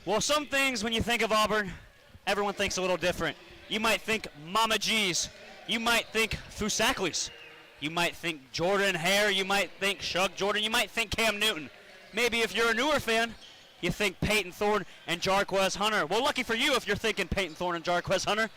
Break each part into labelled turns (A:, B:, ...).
A: Well, some things when you think of Auburn, everyone thinks a little different. You might think Mama G's. You might think Fusaklis. You might think Jordan Hare. You might think Shug Jordan. You might think Cam Newton. Maybe if you're a newer fan, you think Peyton Thorne and Jarquez Hunter. Well, lucky for you if you're thinking Peyton Thorne and Jarquez Hunter.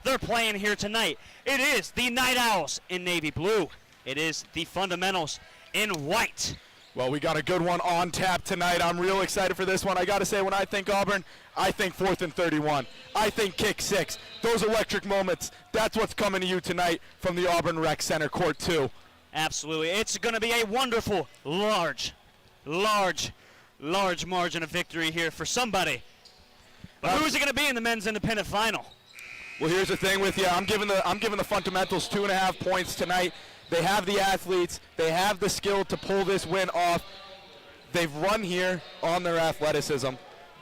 A: They're playing here tonight. It is the Night Owls in navy blue. It is the Fundamentals in white.
B: Well, we got a good one on tap tonight. I'm real excited for this one. I got to say, when I think Auburn, I think 4th and 31. I think kick 6. Those electric moments, that's what's coming to you tonight from the Auburn Rec Center, Court 2.
A: Absolutely. It's going to be a wonderful, large margin of victory here for somebody. But who's it going to be in the men's independent final?
B: Well, here's the thing with you. I'm giving the Fundamentals 2.5 points tonight. They have the athletes. They have the skill to pull this win off. They've run here on their athleticism.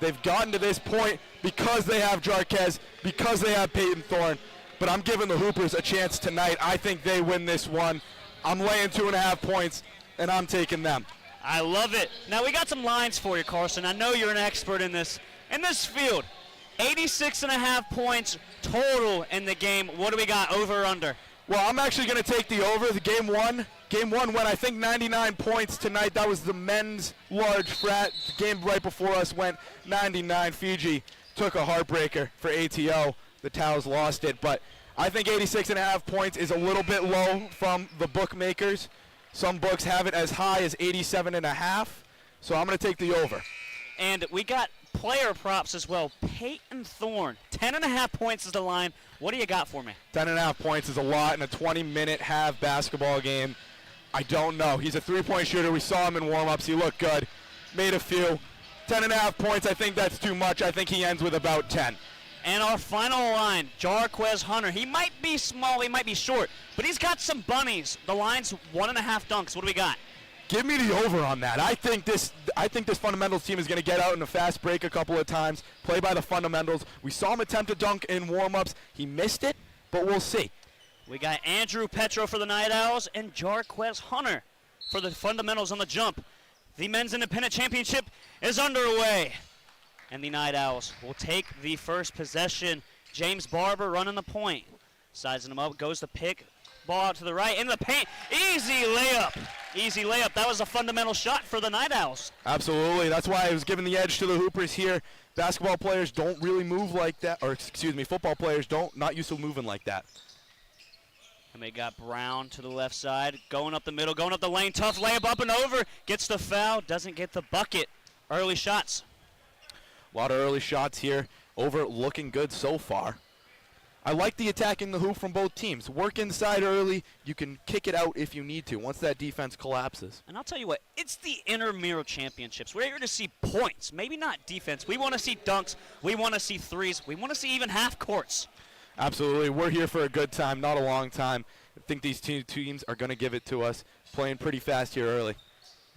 B: They've gotten to this point because they have Jarquez, because they have Peyton Thorne. But I'm giving the Hoopers a chance tonight. I think they win this one. I'm laying 2.5 points, and I'm taking them.
A: I love it. Now, we got some lines for you, Carson. I know you're an expert in this field. 86.5 points total in the game. What do we got, over or under?
B: Well, I'm actually going to take the over. The game one went, I think, 99 points tonight. That was the men's large frat. The game right before us went 99. Fiji took a heartbreaker for ATO. The Towels lost it. But I think 86.5 points is a little bit low from the bookmakers. Some books have it as high as 87.5. So I'm going to take the over.
A: And we got player props as well. Peyton Thorne, 10.5 points is the line. What do you got for me?
B: 10.5 points is a lot in a 20-minute half basketball game. I don't know. He's a three-point shooter. We saw him in warm-ups. He looked good. Made a few. 10.5 points, I think that's too much. I think he ends with about 10.
A: And our final line, Jarquez Hunter. He might be small, he might be short, but he's got some bunnies. The line's 1.5 dunks. What do we got?
B: Give me the over on that. I think this Fundamentals team is going to get out in a fast break a couple of times, play by the fundamentals. We saw him attempt a dunk in warm-ups. He missed it, but we'll see.
A: We got Andrew Petro for the Night Owls and Jarquez Hunter for the Fundamentals on the jump. The Men's Independent Championship is underway, and the Night Owls will take the first possession. James Barber running the point. Sizing him up, goes to pick. Ball out to the right, in the paint. Easy layup. Easy layup. That was a fundamental shot for the Night Owls.
B: Absolutely. That's why I was giving the edge to the Hoopers here. Basketball players don't really move like that, or excuse me, football players not used to moving like that.
A: And they got Brown to the left side, going up the middle, going up the lane. Tough layup up and over. Gets the foul, doesn't get the bucket. Early shots.
B: A lot of early shots here. Over looking good so far. I like the attacking the hoop from both teams. Work inside early. You can kick it out if you need to once that defense collapses.
A: And I'll tell you what, it's the Intramural Championships. We're here to see points, maybe not defense. We want to see dunks. We want to see threes. We want to see even half courts.
B: Absolutely. We're here for a good time, not a long time. I think these two teams are going to give it to us, playing pretty fast here early.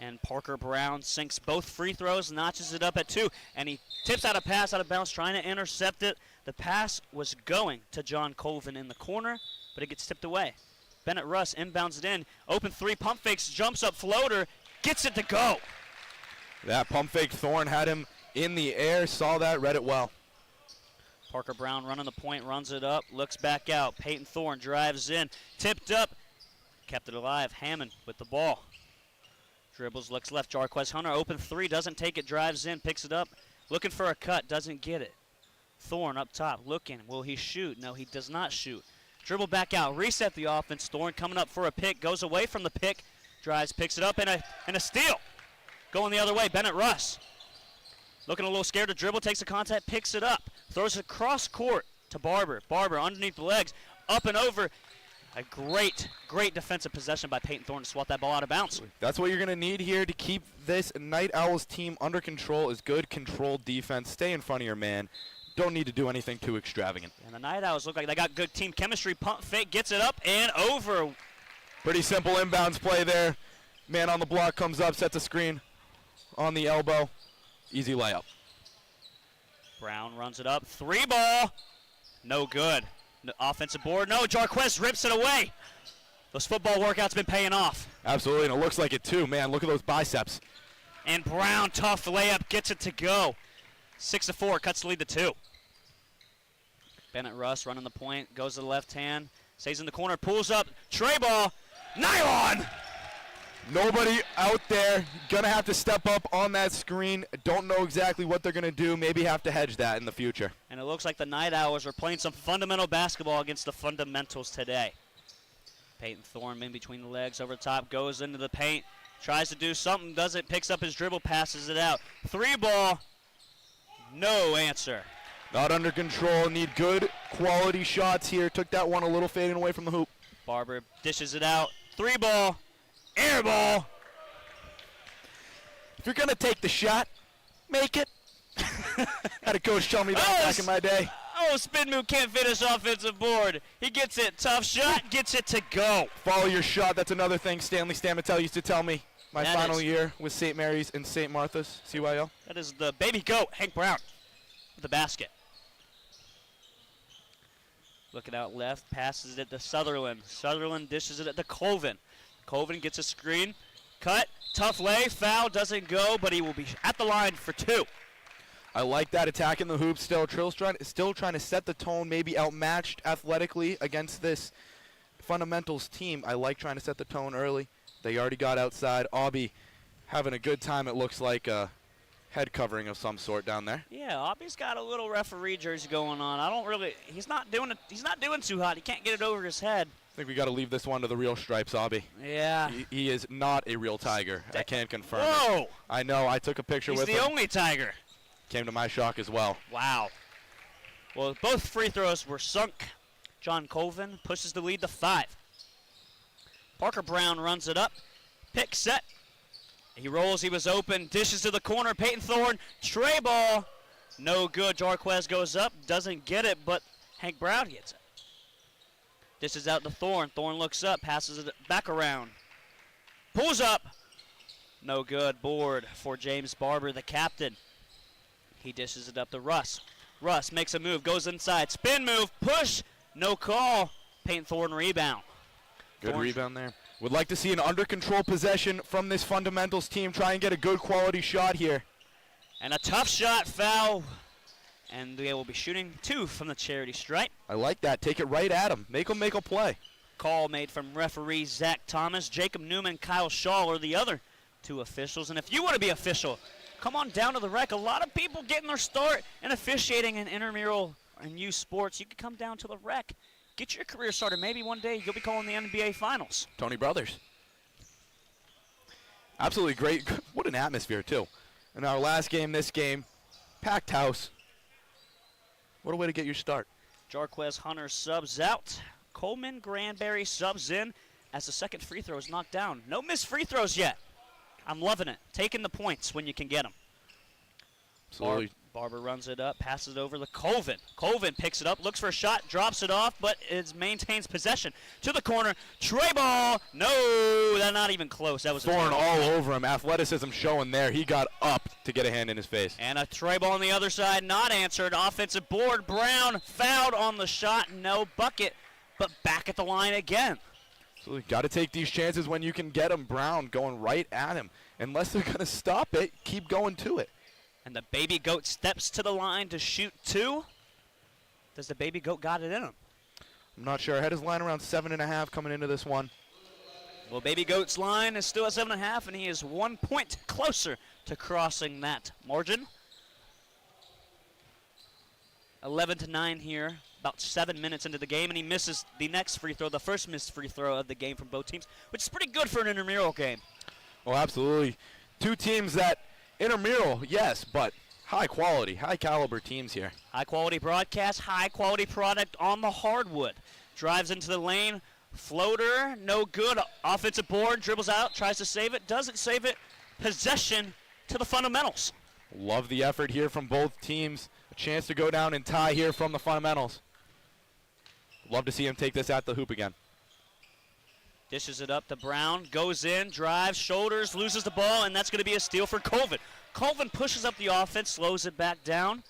A: And Parker Brown sinks both free throws, notches it up at 2, and he tips out a pass out of bounds, trying to intercept it. The pass was going to John Colvin in the corner, but it gets tipped away. Bennett Russ inbounds it in. Open three, pump fakes, jumps up, floater, gets it to go.
B: That pump fake, Thorne had him in the air, saw that, read it well.
A: Parker Brown running the point, runs it up, looks back out. Peyton Thorne drives in, tipped up, kept it alive. Hammond with the ball. Dribbles, looks left, Jarquez Hunter, open three, doesn't take it, drives in, picks it up, looking for a cut, doesn't get it. Thorne up top, looking, will he shoot? No, he does not shoot. Dribble back out, reset the offense. Thorne coming up for a pick, goes away from the pick, drives, picks it up, and a steal. Going the other way, Bennett Russ. Looking a little scared to dribble, takes a contact, picks it up, throws it across court to Barber. Barber underneath the legs, up and over. A great defensive possession by Peyton Thorne to swat that ball out of bounds.
B: That's what you're going to need here to keep this Night Owls team under control is good controlled defense. Stay in front of your man. Don't need to do anything too extravagant.
A: And the Night Owls look like they got good team chemistry. Pump fake, gets it up and over.
B: Pretty simple inbounds play there. Man on the block comes up, sets a screen on the elbow. Easy layup.
A: Brown runs it up. Three ball. No good. No offensive board. No, Jarquez rips it away. Those football workouts been paying off.
B: Absolutely, and it looks like it too. Man, look at those biceps.
A: And Brown, tough layup, gets it to go. 6-4, cuts the lead to 2. Bennett Russ running the point, goes to the left hand, stays in the corner, pulls up, tray ball, nylon!
B: Nobody out there gonna have to step up on that screen. Don't know exactly what they're gonna do. Maybe have to hedge that in the future.
A: And it looks like the Night Owls are playing some fundamental basketball against the fundamentals today. Peyton Thorne in between the legs, over the top, goes into the paint, tries to do something, does it, picks up his dribble, passes it out. 3 ball, no answer.
B: Not under control, need good quality shots here. Took that one a little fading away from the hoop.
A: Barber dishes it out, 3 ball, air ball.
B: If you're gonna take the shot, make it. Had a coach tell me that back in my day.
A: Oh, spin move can't finish offensive board. He gets it, tough shot, gets it to go.
B: Follow your shot, that's another thing Stanley Stamatel used to tell me my
A: That
B: final
A: is-
B: year with St. Mary's and St. Martha's, CYO.
A: That is the baby goat, Hank Brown, with the basket. Looking out left, passes it to Sutherland. Sutherland dishes it at the Colvin. Colvin gets a screen, cut, tough lay, foul, doesn't go, but he will be at the line for 2.
B: I like that, attacking the hoop still. Trill's still trying to set the tone, maybe outmatched athletically against this fundamentals team. I like trying to set the tone early. They already got outside. Aubie having a good time, it looks like a head covering of some sort down there.
A: Yeah, Aubie's got a little referee jersey going on. I don't really, he's not doing too hot. He can't get it over his head.
B: I think we got to leave this one to the real stripes, Aubie.
A: Yeah.
B: He is not a real Tiger. I can't confirm it.
A: Whoa!
B: I know, I took a picture
A: He's
B: with
A: the
B: him.
A: only Tiger.
B: Came to my shock as well.
A: Wow. Well, both free throws were sunk. John Colvin pushes the lead to 5. Parker Brown runs it up. Pick set. He rolls, he was open, dishes to the corner. Peyton Thorne, tray ball. No good. Jarquez goes up, doesn't get it, but Hank Brown gets it. Dishes out to Thorne. Thorne looks up, passes it back around. Pulls up. No good. Board for James Barber, the captain. He dishes it up to Russ. Russ makes a move, goes inside. Spin move, push, no call. Peyton Thorne rebound.
B: Good
A: Thorne.
B: rebound there. Would like to see an under control possession from this fundamentals team. Try and get a good quality shot here.
A: And a tough shot, foul. And they will be shooting 2 from the charity stripe.
B: I like that. Take it right at him. Make a play.
A: Call made from referee Zach Thomas. Jacob Newman, Kyle Shaw are the other 2 officials. And if you want to be official, come on down to the rec. A lot of people getting their start in officiating in intramural and youth sports. You can come down to the rec. Get your career started. Maybe one day you'll be calling the NBA Finals.
B: Tony Brothers. Absolutely great. What an atmosphere, too. In our last game, this game, packed house. What a way to get your start.
A: Jarquez Hunter subs out. Coleman Granberry subs in as the second free throw is knocked down. No missed free throws yet. I'm loving it. Taking the points when you can get them.
B: Absolutely.
A: Barber runs it up, passes it over to Colvin. Colvin picks it up, looks for a shot, drops it off, but it maintains possession. To the corner, tray ball. No, that's not even close. That was a
B: Thorne
A: terrible
B: all
A: play.
B: over him. Athleticism showing there. He got up to get a hand in his face.
A: And a tray ball on the other side, not answered. Offensive board, Brown fouled on the shot, no bucket, but back at the line again.
B: So you got to take these chances when you can get them. Brown going right at him. Unless they're going to stop it, keep going to it.
A: And the baby goat steps to the line to shoot 2. Does the baby goat got it in him?
B: I'm not sure. I had his line around 7.5 coming into this one.
A: Well, baby goat's line is still at 7.5, and he is 1 point closer to crossing that margin. 11-9 here, about 7 minutes into the game, and he misses the next free throw, the first missed free throw of the game from both teams, which is pretty good for an intramural game.
B: Oh, absolutely. 2 teams that intramural, yes, but high quality, high caliber teams here.
A: High quality broadcast, high quality product on the hardwood. Drives into the lane, floater, no good. Offensive board, dribbles out, tries to save it, doesn't save it. Possession to the fundamentals.
B: Love the effort here from both teams. A chance to go down and tie here from the fundamentals. Love to see him take this at the hoop again.
A: Dishes it up to Brown, goes in, drives, shoulders, loses the ball, and that's going to be a steal for Colvin. Colvin pushes up the offense, slows it back down,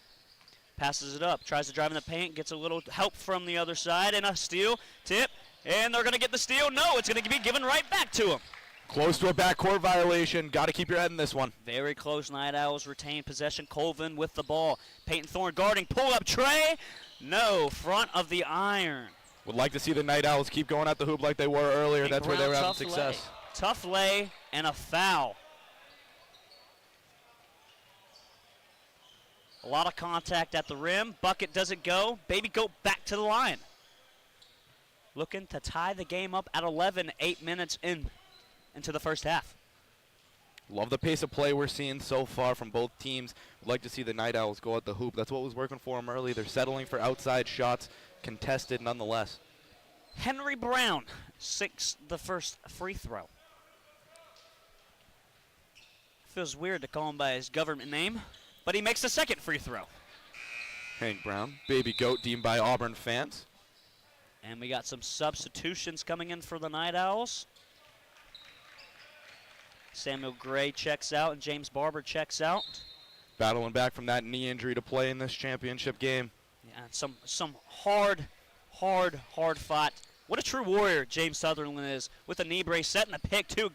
A: passes it up, tries to drive in the paint, gets a little help from the other side, and a steal, tip, and they're going to get the steal. No, it's going to be given right back to him.
B: Close to a backcourt violation. Got to keep your head in this one.
A: Very close. Night Owls retain possession. Colvin with the ball. Peyton Thorne guarding. Pull up tray. No. Front of the iron.
B: Would like to see the Night Owls keep going at the hoop like they were earlier.
A: Hank
B: That's where they
A: Brown,
B: were having
A: tough
B: success.
A: lay. Tough lay and a foul. A lot of contact at the rim. Bucket doesn't go. Baby go back to the line. Looking to tie the game up at 11, 8 minutes into the first half.
B: Love the pace of play we're seeing so far from both teams. Would like to see the Night Owls go at the hoop. That's what was working for them early. They're settling for outside shots, contested nonetheless.
A: Henry Brown sinks the first free throw. Feels weird to call him by his government name, but he makes the second free throw.
B: Hank Brown, baby goat deemed by Auburn fans.
A: And we got some substitutions coming in for the Night Owls. Samuel Gray checks out and James Barber checks out.
B: Battling back from that knee injury to play in this championship game.
A: Yeah, some hard fought. What a true warrior James Sutherland is with a knee brace, setting the pick too.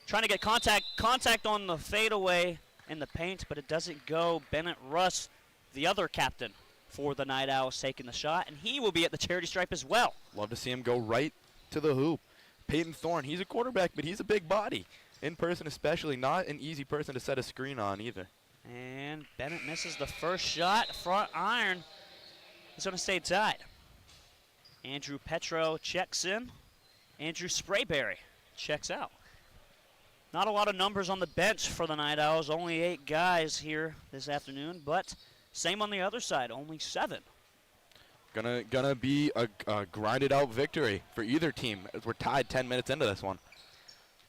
A: Trying to get contact on the fadeaway in the paint, but it doesn't go. Bennett Russ, the other captain for the Night Owls, taking the shot, and he will be at the charity stripe as well.
B: Love to see him go right to the hoop. Peyton Thorne, he's a quarterback, but he's a big body. In person especially, not an easy person to set a screen on either.
A: And Bennett misses the first shot. Front iron is going to stay tied. Andrew Petro checks in. Andrew Sprayberry checks out. Not a lot of numbers on the bench for the Night Owls. Only 8 guys here this afternoon, but same on the other side, only 7.
B: Gonna be a grinded out victory for either team as we're tied 10 minutes into this one.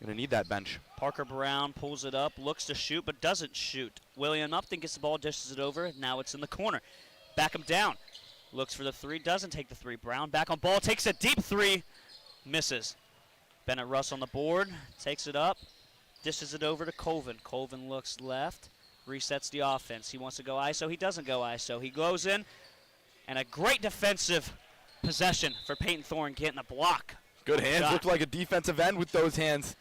B: Gonna need that bench.
A: Parker Brown pulls it up, looks to shoot, but doesn't shoot. William Upton gets the ball, dishes it over. Now it's in the corner. Back him down. Looks for the 3, doesn't take the 3. Brown back on ball, takes a deep 3, misses. Bennett Russ on the board, takes it up, dishes it over to Colvin. Colvin looks left, resets the offense. He wants to go ISO, he doesn't go ISO. He goes in, and a great defensive possession for Peyton Thorne, getting a block.
B: Good hands,
A: shot.
B: looked like a defensive end with those hands.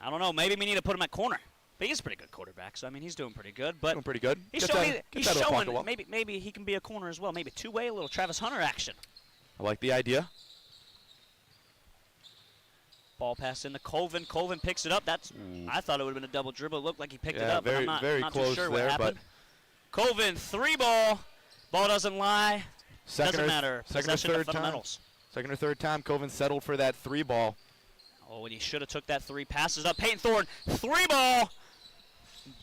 A: I don't know, maybe we need to put him at corner. But he's a pretty good quarterback, so I mean he's doing pretty good. But
B: Doing pretty good.
A: He's showing maybe he can be a corner as well. Maybe two-way, a little Travis Hunter action.
B: I like the idea.
A: Ball pass into Colvin. Colvin picks it up. I thought it would have been a double dribble. It looked like he picked it up, but I'm not too sure what happened. Colvin, 3 ball. Ball doesn't lie. Doesn't matter. Possession of fundamentals.
B: Second or third time, Colvin settled for that 3 ball.
A: Oh, and he should have took that 3. Passes up. Peyton Thorne, 3 ball.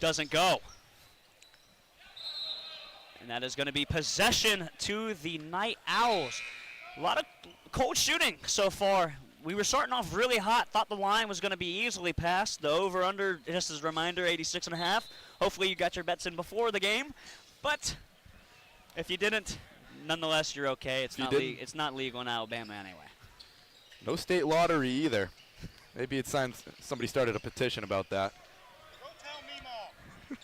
A: Doesn't go. And that is going to be possession to the Night Owls. A lot of cold shooting so far. We were starting off really hot. Thought the line was going to be easily passed. The over-under, just as a reminder, 86.5. Hopefully you got your bets in before the game. But if you didn't, nonetheless, you're okay. It's not legal in Alabama anyway.
B: No state lottery either. Maybe it's time somebody started a petition about that.
C: Go tell Meemaw.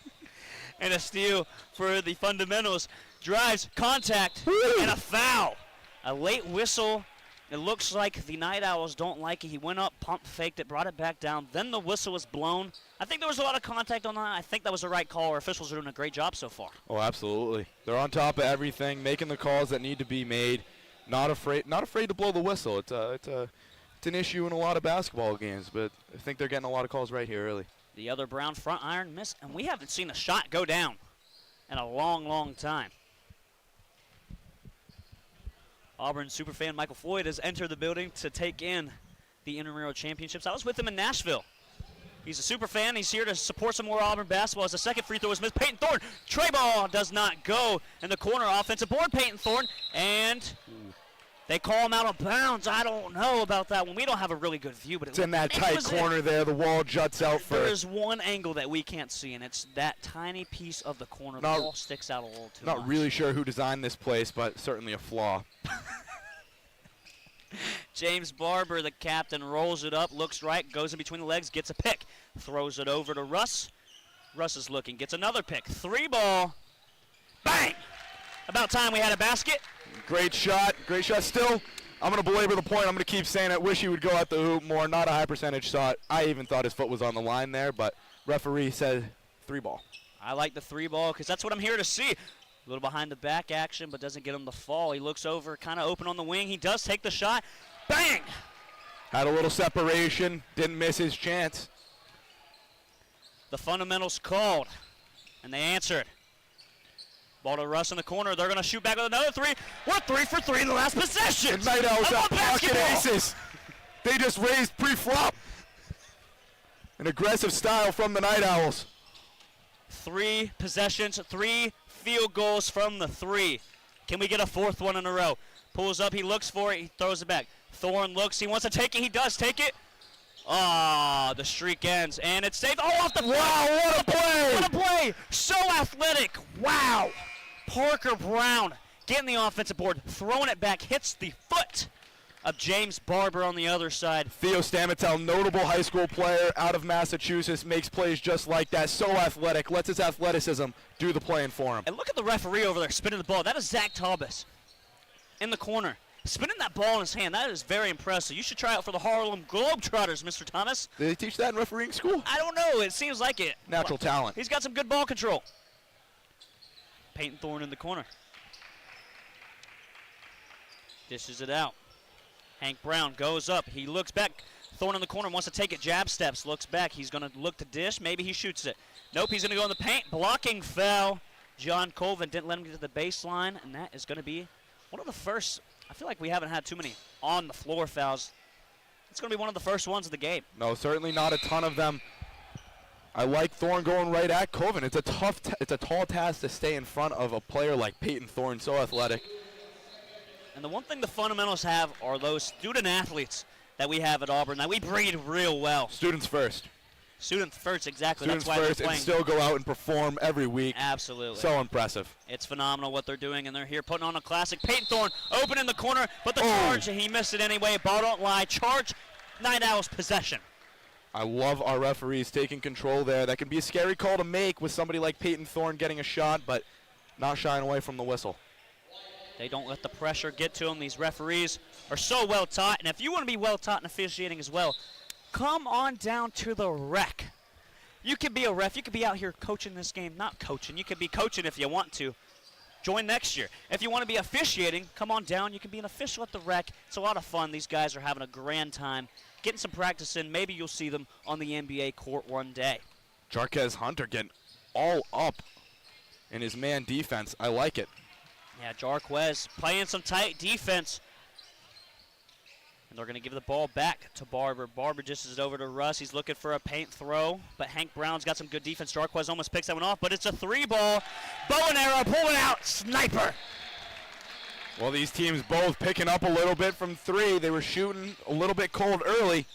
A: And a steal for the fundamentals. Drives, contact, and a foul. A late whistle. It looks like the Night Owls don't like it. He went up, pump faked it, brought it back down. Then the whistle was blown. I think there was a lot of contact on that. I think that was the right call. Our officials are doing a great job so far.
B: Oh, absolutely. They're on top of everything, making the calls that need to be made. Not afraid to blow the whistle. It's an issue in a lot of basketball games, but I think they're getting a lot of calls right here early.
A: The other Brown front iron miss, and we haven't seen a shot go down in a long, long time. Auburn superfan Michael Floyd has entered the building to take in the Intramural Championships. I was with him in Nashville. He's a super fan. He's here to support some more Auburn basketball as the second free throw is missed. Peyton Thorne, tray ball does not go in the corner. Offensive board, Peyton Thorne, and they call him out of bounds. I don't know about that one. We don't have a really good view, but
B: it's in that tight corner there. The wall juts out for.
A: There is one angle that we can't see, and it's that tiny piece of the corner. The ball sticks out a little too much.
B: Not really sure who designed this place, but certainly a flaw.
A: James Barber, the captain, rolls it up, looks right, goes in between the legs, gets a pick, throws it over to Russ. Russ is looking, gets another pick. 3 ball. Bang! About time we had a basket.
B: Great shot. Great shot. Still I'm going to belabor the point. I'm going to keep saying it. Wish he would go at the hoop more. Not a high percentage shot. I even thought his foot was on the line there, but referee said 3 ball.
A: I like the 3 ball because that's what I'm here to see. A little behind the back action, but doesn't get him the fall. He looks over, kind of open on the wing. He does take the shot. Bang!
B: Had a little separation. Didn't miss his chance.
A: The fundamentals called, and they answered. Ball to Russ in the corner. They're going to shoot back with another 3. We're 3 for 3 in the last possession.
B: The Night Owls have pocket
A: basketball.
B: aces. They just raised pre-flop. An aggressive style from the Night Owls.
A: 3 possessions, 3 field goals from the 3. Can we get a 4th one in a row? Pulls up, he looks for it, he throws it back. Thorne looks, he wants to take it, he does take it. Ah, the streak ends, and it's saved. Oh, off the foot.
B: Wow, what a play!
A: What a play! So athletic. Wow. Parker Brown getting the offensive board, throwing it back, hits the foot of James Barber on the other side.
B: Theo Stamatel, notable high school player out of Massachusetts, makes plays just like that. So athletic, lets his athleticism do the playing for him.
A: And look at the referee over there spinning the ball. That is Zach Talbus in the corner. Spinning that ball in his hand, that is very impressive. You should try out for the Harlem Globetrotters, Mr. Thomas.
B: Did they teach that in refereeing school?
A: I don't know. It seems like it.
B: Natural talent.
A: He's got some good ball control. Peyton Thorne in the corner. Dishes it out. Hank Brown goes up. He looks back. Thorne in the corner wants to take it. Jab steps. Looks back. He's going to look to dish. Maybe he shoots it. Nope, he's going to go in the paint. Blocking foul. John Colvin didn't let him get to the baseline, and that is going to be one of the first. I feel like we haven't had too many on-the-floor fouls. It's going to be one of the first ones of the game.
B: No, certainly not a ton of them. I like Thorne going right at Colvin. It's a it's a tall task to stay in front of a player like Peyton Thorne, so athletic.
A: And the one thing the fundamentals have are those student athletes that we have at Auburn that we breed real well.
B: Students first.
A: Students first, exactly.
B: Students
A: That's why
B: first
A: they're playing.
B: and still go out and perform every week.
A: Absolutely.
B: So impressive.
A: It's phenomenal what they're doing, and they're here putting on a classic. Peyton Thorne open in the corner, but the charge, and he missed it anyway. Ball don't lie. Charge, Night Owls possession.
B: I love our referees taking control there. That can be a scary call to make with somebody like Peyton Thorne getting a shot, but not shying away from the whistle.
A: They don't let the pressure get to them. These referees are so well taught, and if you want to be well taught in officiating as well, come on down to the rec. You can be a ref. You could be out here coaching this game. Not coaching. You could be coaching if you want to. Join next year. If you want to be officiating, come on down. You can be an official at the rec. It's a lot of fun. These guys are having a grand time, getting some practice in. Maybe you'll see them on the NBA court one day.
B: Jarquez Hunter getting all up in his man defense. I like it.
A: Yeah, Jarquez playing some tight defense. And they're going to give the ball back to Barber. Barber just is over to Russ. He's looking for a paint throw, but Hank Brown's got some good defense. Jarquez almost picks that one off, but it's a 3-ball. Bow and arrow, pulling out, sniper.
B: Well, these teams both picking up a little bit from 3. They were shooting a little bit cold early.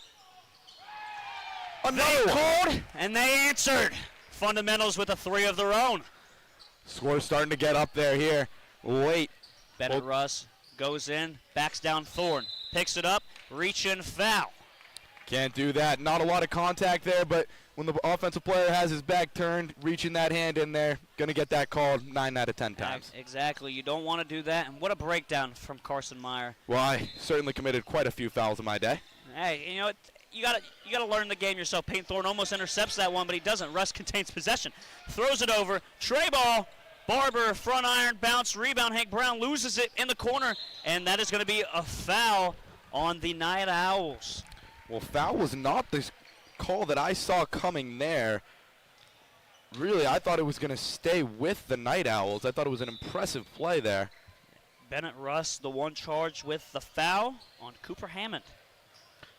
B: Another
A: They
B: one.
A: called, and they answered. Fundamentals with a 3 of their own.
B: Score's starting to get up there here. Late.
A: Bennett Russ goes in, backs down Thorne, picks it up, reach and foul.
B: Can't do that. Not a lot of contact there, but when the offensive player has his back turned, reaching that hand in there, going to get that called 9 out of 10 times.
A: Exactly. You don't want to do that. And what a breakdown from Carson Meyer.
B: Well, I certainly committed quite a few fouls in my day.
A: Hey, you know, you gotta learn the game yourself. Peyton Thorne almost intercepts that one, but he doesn't. Russ contains possession. Throws it over. Tray ball. Barber, front iron, bounce, rebound. Hank Brown loses it in the corner, and that is going to be a foul on the Night Owls.
B: Well, foul was not the call that I saw coming there. Really, I thought it was going to stay with the Night Owls. I thought it was an impressive play there.
A: Bennett Russ, the one charged with the foul on Cooper Hammond.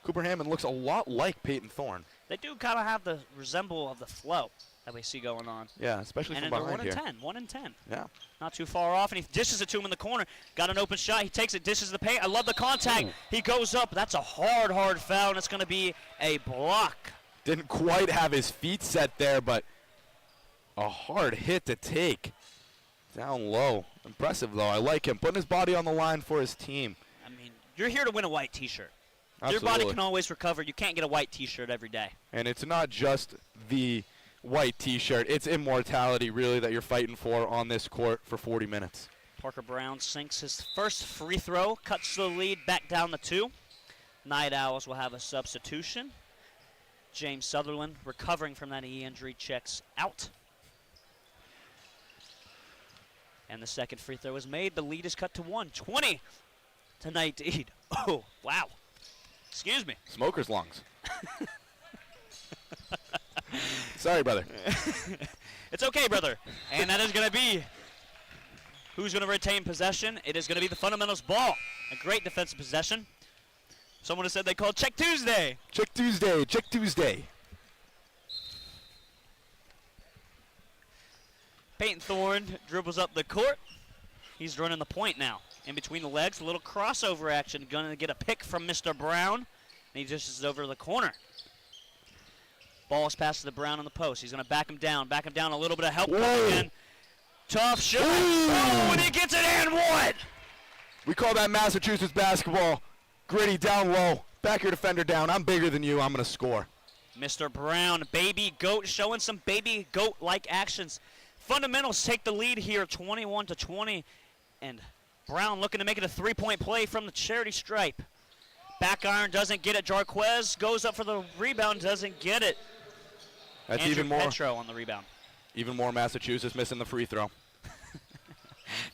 B: Cooper Hammond looks a lot like Peyton Thorne.
A: They do kind of have the resemble of the flow that we see going on.
B: Yeah, especially
A: And
B: from
A: they're
B: behind
A: 1
B: here.
A: and 10, 1 and 10.
B: Yeah.
A: Not too far off, and he dishes it to him in the corner. Got an open shot. He takes it, dishes the paint. I love the contact.
B: Ooh.
A: He goes up. That's a hard foul, and it's going to be a block.
B: Didn't quite have his feet set there, but a hard hit to take. Down low. Impressive, though. I like him. Putting his body on the line for his team.
A: I mean, you're here to win a white T-shirt.
B: Absolutely.
A: Your body can always recover. You can't get a white T-shirt every day.
B: And it's not just the white T-shirt. It's immortality, really, that you're fighting for on this court for 40 minutes.
A: Parker Brown sinks his first free throw, cuts the lead back down to 2. Night Owls will have a substitution. James Sutherland, recovering from that knee injury, checks out. And the second free throw is made. The lead is cut to 1. 20 to 19. Oh, wow. Excuse me.
B: Smoker's lungs. Sorry, brother.
A: It's okay, brother. And that is going to be who's going to retain possession. It is going to be the Fundamentals ball. A great defensive possession. Someone has said they called Check Tuesday.
B: Check Tuesday. Check Tuesday.
A: Peyton Thorne dribbles up the court. He's running the point now. In between the legs, a little crossover action. Going to get a pick from Mr. Brown. And he dishes it over to the corner. Ball is passed to the Brown on the post. He's going to back him down. Back him down. A little bit of help coming in. Tough shot. Oh, and he gets it and one.
B: We call that Massachusetts basketball. Gritty, down low. Back your defender down. I'm bigger than you. I'm going to score.
A: Mr. Brown, baby goat, showing some baby goat-like actions. Fundamentals take the lead here, 21 to 20. And Brown looking to make it a three-point play from the charity stripe. Back iron doesn't get it. Jarquez goes up for the rebound, doesn't get it.
B: That's
A: Andrew
B: even more.
A: Petro on the rebound.
B: Even more Massachusetts missing the free throw.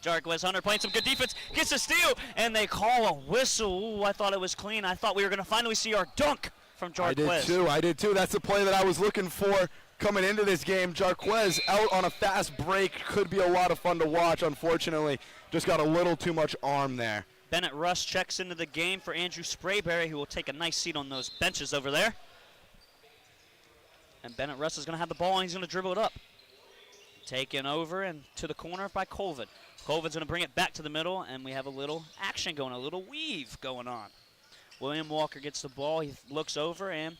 A: Jarquez Hunter playing some good defense, gets a steal, and they call a whistle. Ooh, I thought it was clean. I thought we were going to finally see our dunk from Jarquez.
B: I did too. That's the play that I was looking for coming into this game. Jarquez out on a fast break. Could be a lot of fun to watch. Unfortunately, just got a little too much arm there.
A: Bennett Russ checks into the game for Andrew Sprayberry, who will take a nice seat on those benches over there. And Bennett Russ is going to have the ball, and he's going to dribble it up. Taken over and to the corner by Colvin. Colvin's going to bring it back to the middle, and we have a little action going, a little weave going on. William Walker gets the ball. He looks over, and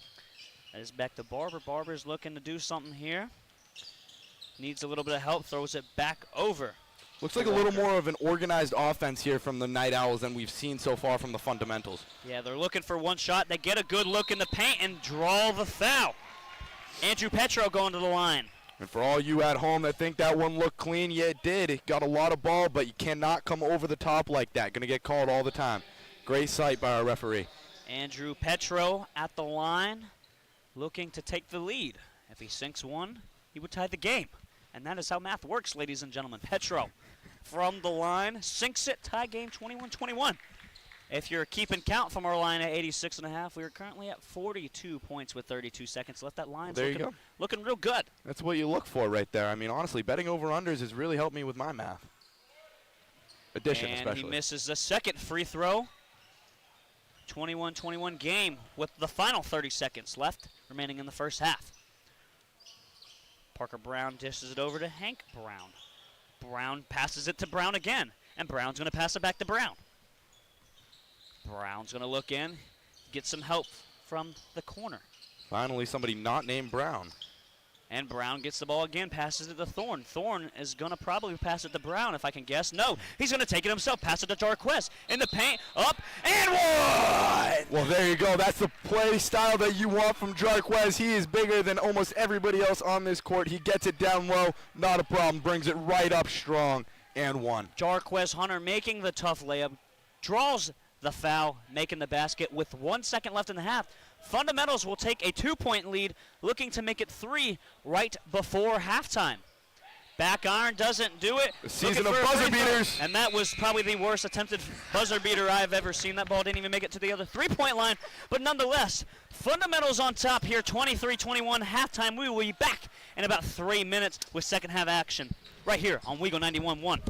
A: that is back to Barber. Barber's looking to do something here. Needs a little bit of help, throws it back over.
B: Looks like a little more of an organized offense here from the Night Owls than we've seen so far from the Fundamentals.
A: Yeah, they're looking for one shot. They get a good look in the paint and draw the foul. Andrew Petro going to the line.
B: And for all you at home that think that one looked clean, yeah, it did. It got a lot of ball, but you cannot come over the top like that. Going to get called all the time. Great sight by our referee.
A: Andrew Petro at the line, looking to take the lead. If he sinks one, he would tie the game. And that is how math works, ladies and gentlemen. Petro from the line, sinks it, tie game 21-21. If you're keeping count from our line at 86.5, we are currently at 42 points with 32 seconds left. That line's looking real good.
B: That's what you look for right there. I mean, honestly, betting over-unders has really helped me with my math. Addition,
A: and
B: especially.
A: He misses the second free throw. 21-21 game with the final 30 seconds left remaining in the first half. Parker Brown dishes it over to Hank Brown. Brown passes it to Brown again, and Brown's going to pass it back to Brown. Brown's going to look in, get some help from the corner.
B: Finally, somebody not named Brown.
A: And Brown gets the ball again, passes it to Thorne. Thorne is going to probably pass it to Brown, if I can guess. No, he's going to take it himself, pass it to Jarquez. In the paint, up, and one!
B: Well, there you go. That's the play style that you want from Jarquez. He is bigger than almost everybody else on this court. He gets it down low, not a problem. Brings it right up strong, and one.
A: Jarquez Hunter making the tough layup, draws the foul, making the basket with 1 second left in the half. Fundamentals will take a 2-point lead, looking to make it 3 right before halftime. Back iron doesn't do it.
B: The season of buzzer beaters.
A: And that was probably the worst attempted buzzer beater I've ever seen. That ball didn't even make it to the other three-point line. But nonetheless, Fundamentals on top here, 23-21 halftime. We will be back in about 3 minutes with second half action right here on WEGL 91.1.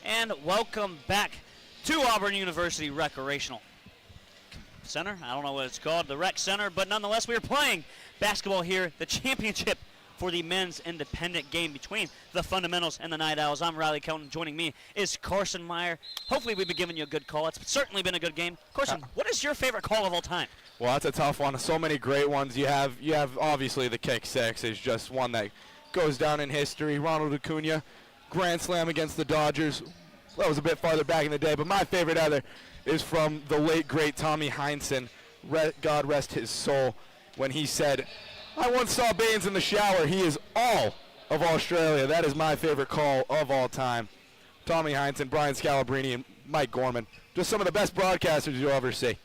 A: And welcome back to Auburn University Recreational Center. I don't know what it's called, the Rec Center, but nonetheless we are playing basketball here, the championship for the men's independent game between the Fundamentals and the Night Owls. I'm Riley Kelton. Joining me is Carson Meyer. Hopefully we've been giving you a good call. It's certainly been a good game. Carson, what is your favorite call of all time?
B: Well, that's a tough one. So many great ones. You have obviously the kick six is just one that goes down in history. Ronald Acuna, grand slam against the Dodgers. That was a bit farther back in the day, but my favorite other is from the late, great Tommy Heinsohn, God rest his soul, when he said, "I once saw Baines in the shower. He is all of Australia." That is my favorite call of all time. Tommy Heinsohn, Brian Scalabrine, and Mike Gorman. Just some of the best broadcasters you'll ever see.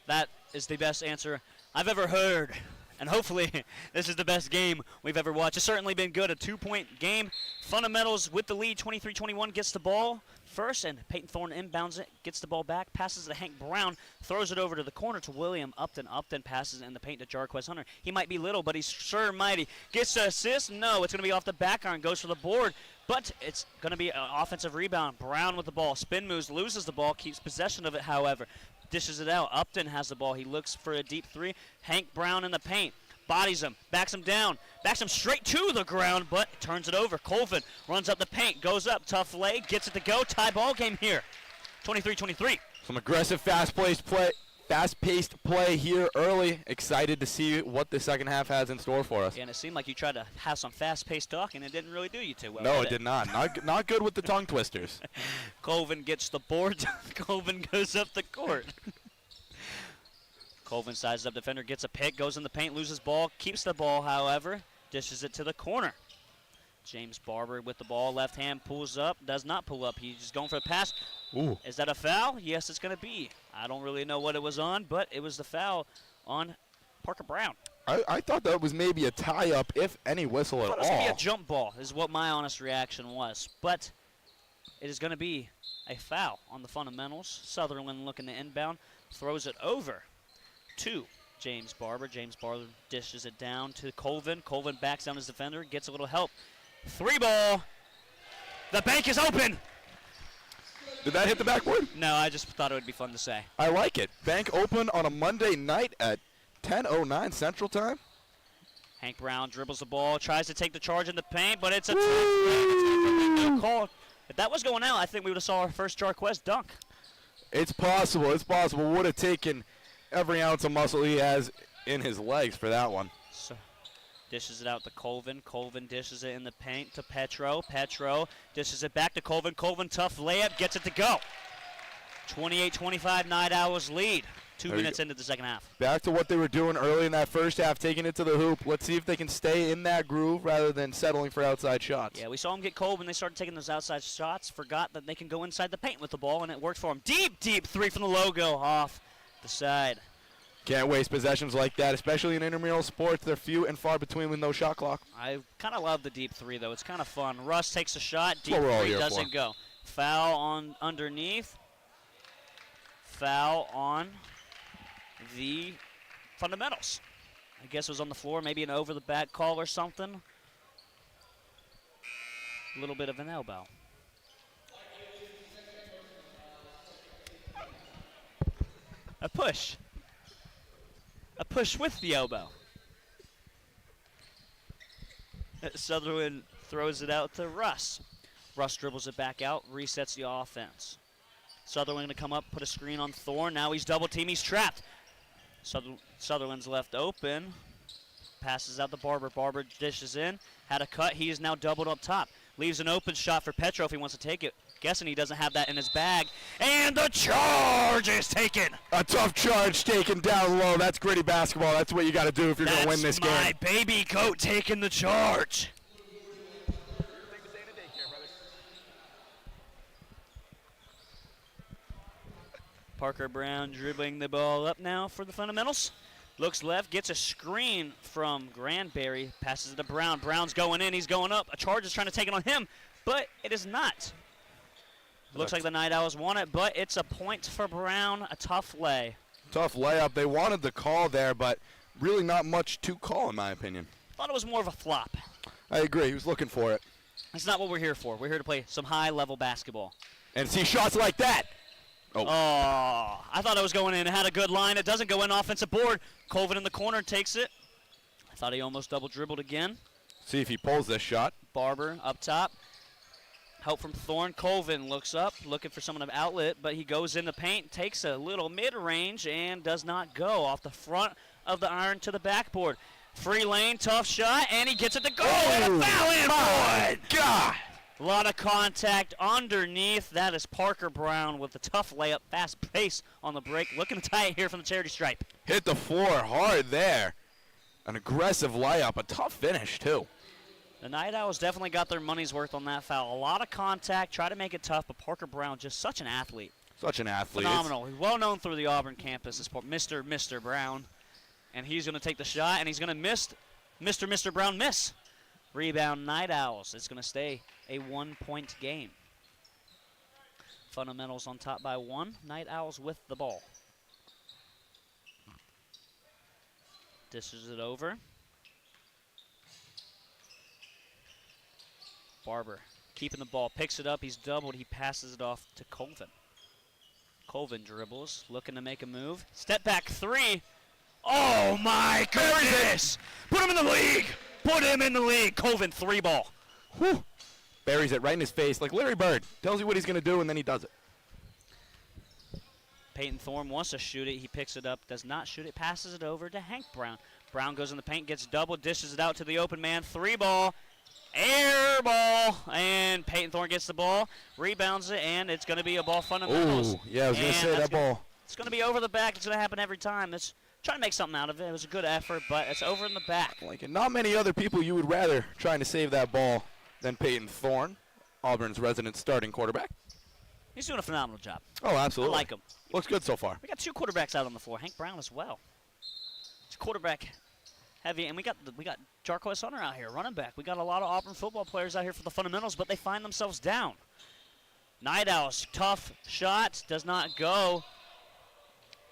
A: That is the best answer I've ever heard. And hopefully this is the best game we've ever watched. It's certainly been good, a 2-point game. Fundamentals with the lead, 23-21, gets the ball first, and Peyton Thorne inbounds it, gets the ball back, passes it to Hank Brown, throws it over to the corner to William Upton. Upton passes it in the paint to Jarquez Hunter. He might be little, but he's sure mighty. Gets the assist? No, it's going to be off the back iron, goes for the board, but it's going to be an offensive rebound. Brown with the ball, spin moves, loses the ball, keeps possession of it, however. Dishes it out. Upton has the ball. He looks for a deep three. Hank Brown in the paint. Bodies him. Backs him down. Backs him straight to the ground, but turns it over. Colvin runs up the paint. Goes up. Tough leg. Gets it to go. Tie ball game here. 23-23.
B: Some aggressive, fast-paced play here early. Excited to see what the second half has in store for us.
A: Yeah, and it seemed like you tried to have some fast-paced talk, and it didn't really do you too well.
B: No, it did not. Not good with the tongue twisters.
A: Colvin gets the board. Colvin goes up the court. Colvin sizes up defender, gets a pick, goes in the paint, loses ball, keeps the ball, however, dishes it to the corner. James Barber with the ball, left hand, pulls up, does not pull up. He's just going for the pass.
B: Ooh.
A: Is that a foul? Yes, it's going to be. I don't really know what it was on, but it was the foul on Parker Brown.
B: I thought that was maybe a tie-up, if any whistle at all.
A: It was going to be a jump ball, is what my honest reaction was. But it is going to be a foul on the Fundamentals. Sutherland looking to inbound, throws it over to James Barber. James Barber dishes it down to Colvin. Colvin backs down his defender, gets a little help. 3 ball. The bank is open.
B: Did that hit the backboard?
A: No, I just thought it would be fun to say.
B: I like it. Bank open on a Monday night at 10:09 Central Time.
A: Hank Brown dribbles the ball, tries to take the charge in the paint, but it's a no call. If that was going out, I think we would have saw our first Jarquez dunk.
B: It's possible. It's possible. Would have taken every ounce of muscle he has in his legs for that one.
A: So dishes it out to Colvin. Colvin dishes it in the paint to Petro. Petro dishes it back to Colvin. Colvin, tough layup, gets it to go. 28-25, Night Owls lead. 2 minutes into the second half.
B: Back to what they were doing early in that first half, taking it to the hoop. Let's see if they can stay in that groove rather than settling for outside shots.
A: Yeah, we saw them get cold when they started taking those outside shots. Forgot that they can go inside the paint with the ball, and it worked for them. Deep, deep three from the logo off the side.
B: Can't waste possessions like that, especially in intramural sports. They're few and far between with no shot clock.
A: I kind of love the deep three, though. It's kind of fun. Russ takes a shot. Deep
B: what we're all
A: three
B: here
A: doesn't
B: for.
A: go. Foul on underneath. Foul on the Fundamentals. I guess it was on the floor, maybe an over-the-back call or something. A little bit of an elbow. A push. A push with the elbow. Sutherland throws it out to Russ. Russ dribbles it back out, resets the offense. Sutherland going to come up, put a screen on Thorne. Now he's double team, he's trapped. Sutherland's left open. Passes out to Barber. Barber dishes in. Had a cut. He is now doubled up top. Leaves an open shot for Petro if he wants to take it. Guessing he doesn't have that in his bag. And the charge is taken.
B: A tough charge taken down low. That's gritty basketball. That's what you got to do if you're going to win this game.
A: That's my baby goat taking the charge. Parker Brown dribbling the ball up now for the Fundamentals. Looks left, gets a screen from Granberry, passes it to Brown. Brown's going in, he's going up. A charge is trying to take it on him, but it is not. Looks like the Night Owls won it, but it's a point for Brown, a tough lay.
B: Tough layup. They wanted the call there, but really not much to call in my opinion.
A: Thought it was more of a flop.
B: I agree. He was looking for it.
A: That's not what we're here for. We're here to play some high-level basketball.
B: And see shots like that.
A: Oh, I thought it was going in. It had a good line. It doesn't go in. Offensive board. Colvin in the corner takes it. I thought he almost double dribbled again.
B: See if he pulls this shot.
A: Barber up top. Help from Thorne. Colvin looks up, looking for someone of outlet, but he goes in the paint, takes a little mid-range, and does not go. Off the front of the iron to the backboard. Free lane, tough shot, and he gets it to go. And a foul in, boy!
B: God!
A: A lot of contact underneath. That is Parker Brown with a tough layup, fast pace on the break. Looking to tie it here from the charity stripe.
B: Hit the floor hard there. An aggressive layup, a tough finish too.
A: The Night Owls definitely got their money's worth on that foul. A lot of contact, try to make it tough, but Parker Brown, just such an athlete.
B: Such an athlete.
A: Phenomenal. He's well known through the Auburn campus as Mr. Brown. And he's going to take the shot, and he's going to miss. Mr. Brown miss. Rebound, Night Owls. It's going to stay a 1-point game. Fundamentals on top by 1. Night Owls with the ball. Dishes it over. Barber keeping the ball, picks it up. He's doubled. He passes it off to Colvin. Colvin dribbles, looking to make a move. Step back 3. Oh, my goodness. Put him in the league. Put him in the league. Colvin, 3-ball.
B: Whew. Buries it right in his face like Larry Bird. Tells you what he's going to do, and then he does it.
A: Peyton Thorne wants to shoot it. He picks it up, does not shoot it, passes it over to Hank Brown. Brown goes in the paint, gets double, dishes it out to the open man. 3-ball. Air ball. And Peyton Thorne gets the ball, rebounds it, and it's going to be a ball fundamentals.
B: Ooh, yeah, I was going to say that ball.
A: It's going to be over the back. It's going to happen every time. It's trying to make something out of it. It was a good effort, but it's over in the back.
B: Like, not many other people you would rather trying to save that ball than Peyton Thorne, Auburn's resident starting quarterback.
A: He's doing a phenomenal job.
B: Oh, absolutely.
A: I like him.
B: Looks good so far.
A: We got 2 quarterbacks out on the floor. Hank Brown as well. It's quarterback heavy, and we got Jarquez Hunter out here, running back. We got a lot of Auburn football players out here for the fundamentals, but they find themselves down. Night Owls, tough shot, does not go.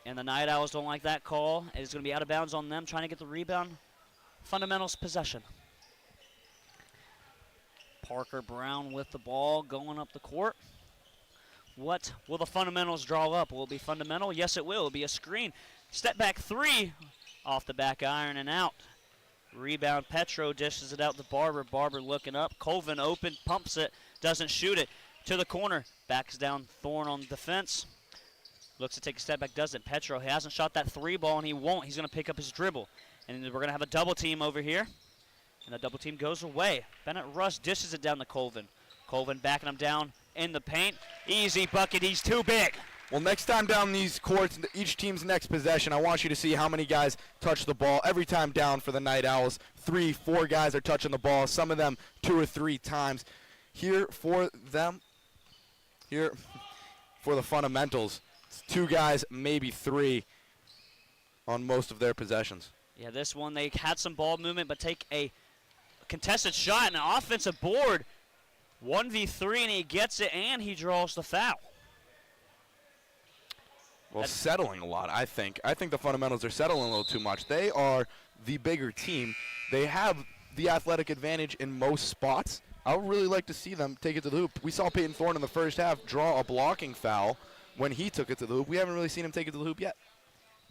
A: And the Night Owls don't like that call. It's going to be out of bounds on them, trying to get the rebound. Fundamentals possession. Parker Brown with the ball going up the court. What will the fundamentals draw up? Will it be fundamental? Yes, it will. It'll be a screen. Step back 3 off the back iron and out. Rebound, Petro dishes it out to Barber. Barber looking up. Colvin open, pumps it, doesn't shoot it. To the corner, backs down Thorne on defense. Looks to take a step back, doesn't. Petro, he hasn't shot that 3-ball, and he won't. He's going to pick up his dribble. And we're going to have a double team over here. And the double team goes away. Bennett Russ dishes it down to Colvin. Colvin backing him down in the paint. Easy bucket, he's too big.
B: Well, next time down these courts, each team's next possession, I want you to see how many guys touch the ball every time down for the Night Owls. 3, 4 guys are touching the ball, some of them 2 or 3 times. Here for them, here for the fundamentals, it's 2 guys, maybe 3 on most of their possessions.
A: Yeah, this one, they had some ball movement, but take a contested shot and an offensive board. 1v3, and he gets it, and he draws the foul.
B: Well, settling a lot, I think. I think the fundamentals are settling a little too much. They are the bigger team. They have the athletic advantage in most spots. I would really like to see them take it to the hoop. We saw Peyton Thorne in the first half draw a blocking foul when he took it to the hoop. We haven't really seen him take it to the hoop yet.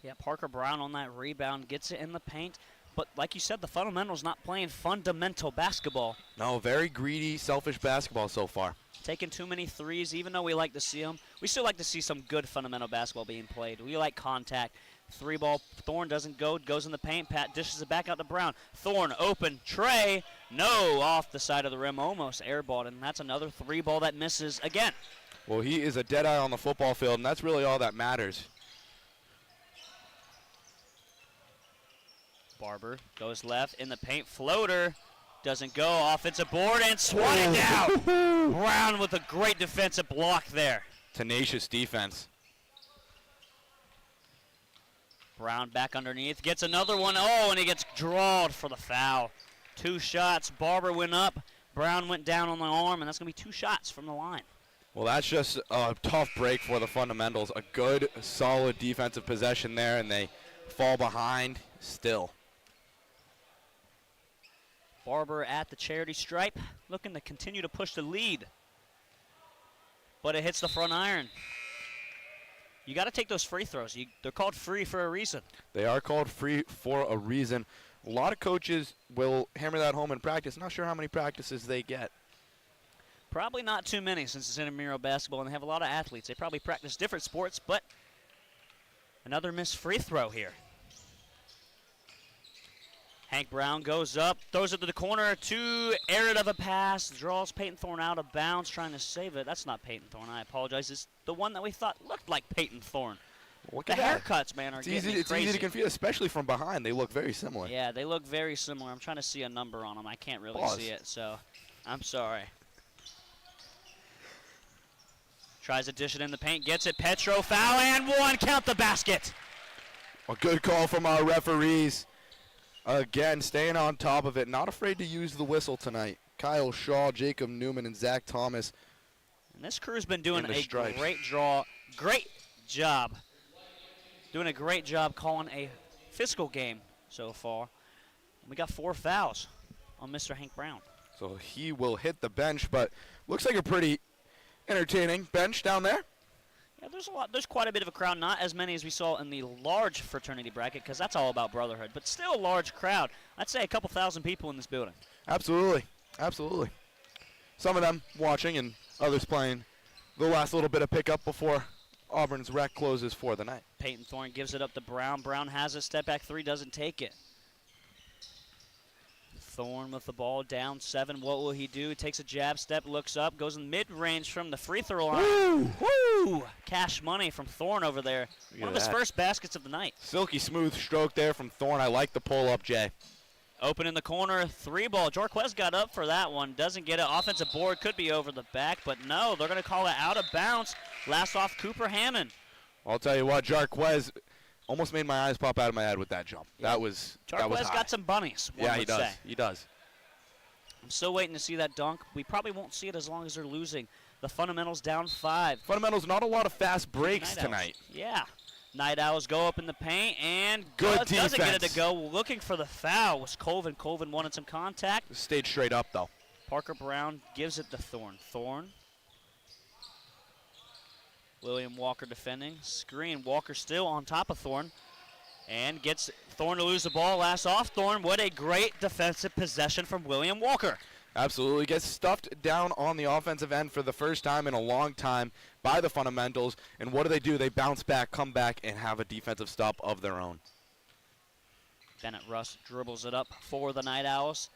A: Yeah, Parker Brown on that rebound gets it in the paint. But like you said, the fundamentals not playing fundamental basketball.
B: No, very greedy, selfish basketball so far.
A: Taking too many threes, even though we like to see them. We still like to see some good fundamental basketball being played. We like contact. 3-ball, Thorne doesn't go, goes in the paint. Pat dishes it back out to Brown. Thorne open, Trey, no, off the side of the rim, almost airballed, and that's another 3-ball that misses again.
B: Well, he is a dead eye on the football field, and that's really all that matters.
A: Barber goes left in the paint, floater, doesn't go, offensive board, and swatted down. Brown with a great defensive block there.
B: Tenacious defense.
A: Brown back underneath, gets another one, oh, and he gets drawed for the foul. 2 shots, Barber went up, Brown went down on the arm, and that's going to be 2 shots from the line.
B: Well, that's just a tough break for the fundamentals. A good, solid defensive possession there, and they fall behind still.
A: Barber at the charity stripe, looking to continue to push the lead. But it hits the front iron. You got to take those free throws. They're called free for a reason.
B: They are called free for a reason. A lot of coaches will hammer that home in practice. Not sure how many practices they get.
A: Probably not too many since it's intramural basketball and they have a lot of athletes. They probably practice different sports, but another missed free throw here. Hank Brown goes up, throws it to the corner, too arid of a pass, draws Peyton Thorne out of bounds, trying to save it. That's not Peyton Thorne, I apologize. It's the one that we thought looked like Peyton Thorne.
B: Look
A: The
B: at that.
A: haircuts, man, are
B: It's
A: getting
B: easy,
A: me
B: it's
A: crazy.
B: easy to confuse, especially from behind. They look very similar.
A: Yeah, they look very similar. I'm trying to see a number on them. I can't really
B: Pause.
A: see it, so I'm sorry. Tries to dish it in the paint, gets it. Petro, foul, and one. Count the basket.
B: A good call from our referees. Again, staying on top of it. Not afraid to use the whistle tonight. Kyle Shaw, Jacob Newman, and Zach Thomas.
A: And this crew's been doing
B: In the
A: a
B: stripes.
A: great job. Doing a great job calling a physical game so far. We got 4 fouls on Mr. Hank Brown.
B: So he will hit the bench, but looks like a pretty entertaining bench down there.
A: Yeah, there's quite a bit of a crowd, not as many as we saw in the large fraternity bracket, because that's all about brotherhood, but still a large crowd. I'd say a couple thousand people in this building.
B: Absolutely. Absolutely. Some of them watching and others playing the last little bit of pickup before Auburn's rec closes for the night.
A: Peyton Thorne gives it up to Brown. Brown has a step back 3, doesn't take it. Thorne with the ball, down 7. What will he do? Takes a jab step, looks up, goes in mid-range from the free throw line.
B: Woo!
A: Woo! Cash money from Thorne over there.
B: Look
A: One
B: at
A: of his
B: that.
A: first baskets of the night.
B: Silky smooth stroke there from Thorne. I like the pull-up, Jay.
A: Open in the corner, 3 ball. Jarquez got up for that one. Doesn't get it. Offensive board could be over the back, but no, they're going to call it out of bounds. Last off, Cooper Hammond.
B: I'll tell you what, Jarquez almost made my eyes pop out of my head with that jump.
A: Yeah.
B: That was
A: Jarquez
B: high.
A: got some bunnies, one
B: Yeah,
A: would
B: he does.
A: say.
B: He does.
A: I'm still waiting to see that dunk. We probably won't see it as long as they're losing. The fundamentals down 5.
B: Fundamentals, not a lot of fast breaks
A: Night Owls.
B: tonight.
A: Yeah. Night Owls go up in the paint and
B: Good
A: doesn't get it
B: defense.
A: to go. Looking for the foul was Colvin. Colvin wanted some contact.
B: Stayed straight up, though.
A: Parker Brown gives it to Thorne. Thorne. William Walker defending. Screen. Walker still on top of Thorne. And gets Thorne to lose the ball. Last off Thorne. What a great defensive possession from William Walker.
B: Absolutely. Gets stuffed down on the offensive end for the first time in a long time by the fundamentals. And what do? They bounce back, come back, and have a defensive stop of their own.
A: Bennett Russ dribbles it up for the Night Owls.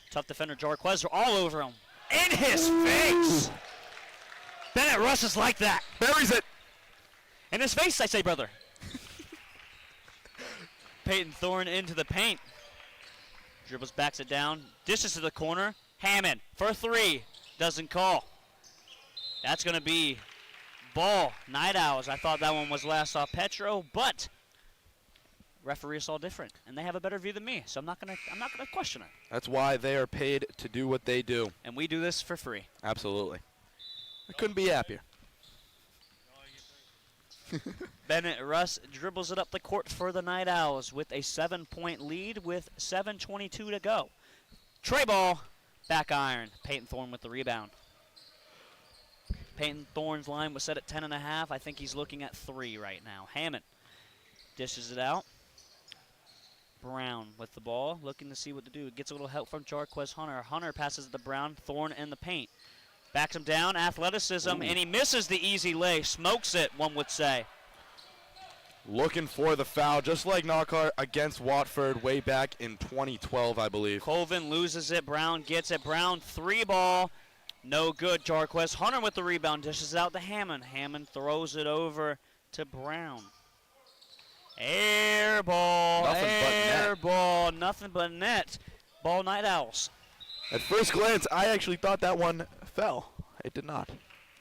A: Tough defender Jarquez all over him. In his face! Bennett Russ is like that.
B: Buries it.
A: In his face, I say, brother. Peyton Thorne into the paint. Dribbles, backs it down, dishes to the corner. Hammond for 3, doesn't call. That's going to be ball. Night Owls. I thought that one was last off Petro, but referees saw different, and they have a better view than me, so I'm not gonna question it.
B: That's why they are paid to do what they do.
A: And we do this for free.
B: Absolutely. I couldn't be happier.
A: Bennett Russ dribbles it up the court for the Night Owls with a 7-point lead with 7:22 to go. Tray ball, back iron. Peyton Thorne with the rebound. Peyton Thorne's line was set at 10.5. I think he's looking at 3 right now. Hammond dishes it out. Brown with the ball, looking to see what to do. Gets a little help from Jarquez Hunter. Hunter passes it to Brown. Thorne in the paint. Backs him down, athleticism, and he misses the easy lay. Smokes it, one would say.
B: Looking for the foul, just like Knockhart against Watford way back in 2012, I believe.
A: Colvin loses it. Brown gets it. Brown 3 ball. No good. Jarquez Hunter with the rebound. Dishes it out to Hammond. Hammond throws it over to Brown. Air ball.
B: Nothing but net.
A: Air ball. Nothing but net. Ball Night Owls.
B: At first glance, I actually thought that one fell. It did not.